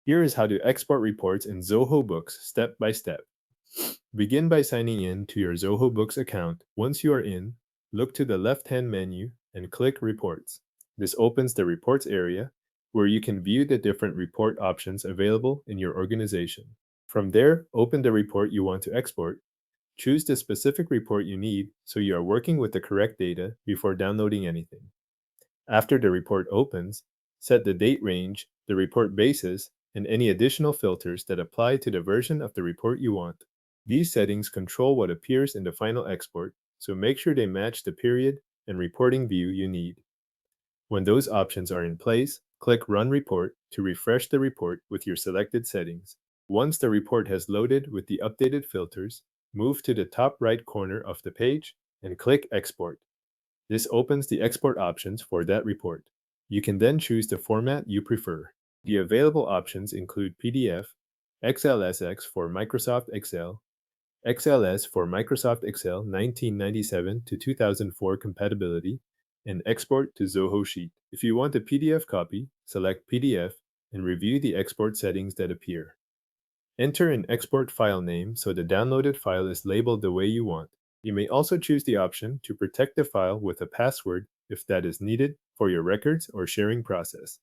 Here is how to export reports in Zoho Books step by step. Begin by signing in to your Zoho Books account. Once you are in, look to the left-hand menu and click Reports. This opens the Reports area where you can view the different report options available in your organization. From there, open the report you want to export. Choose the specific report you need so you are working with the correct data before downloading anything. After the report opens, set the date range, the report basis, and any additional filters that apply to the version of the report you want. These settings control what appears in the final export, so make sure they match the period and reporting view you need. When those options are in place, click Run Report to refresh the report with your selected settings. Once the report has loaded with the updated filters, move to the top right corner of the page and click Export. This opens the export options for that report. You can then choose the format you prefer. The available options include PDF, XLSX for Microsoft Excel, XLS for Microsoft Excel 1997 to 2004 compatibility, and export to Zoho Sheet. If you want a PDF copy, select PDF and review the export settings that appear. Enter an export file name so the downloaded file is labeled the way you want. You may also choose the option to protect the file with a password if that is needed for your records or sharing process.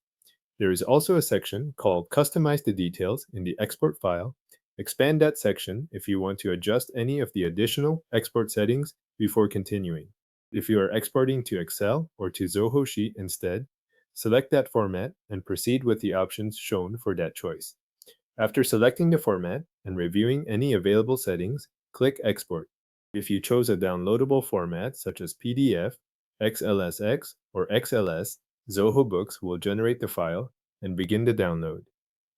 There is also a section called Customize the Details in the export file. Expand that section if you want to adjust any of the additional export settings before continuing. If you are exporting to Excel or to Zoho Sheet instead, select that format and proceed with the options shown for that choice. After selecting the format and reviewing any available settings, click Export. If you chose a downloadable format such as PDF, XLSX, or XLS, Zoho Books will generate the file and begin the download.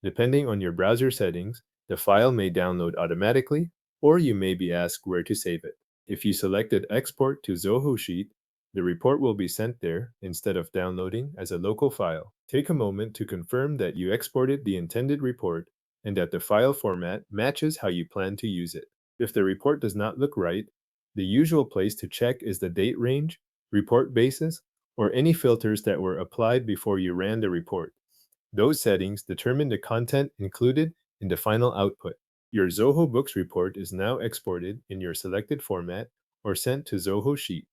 Depending on your browser settings, the file may download automatically, or you may be asked where to save it. If you selected Export to Zoho Sheet, the report will be sent there instead of downloading as a local file. Take a moment to confirm that you exported the intended report and that the file format matches how you plan to use it. If the report does not look right, the usual place to check is the date range, report basis, or any filters that were applied before you ran the report. Those settings determine the content included in the final output. Your Zoho Books report is now exported in your selected format or sent to Zoho Sheet.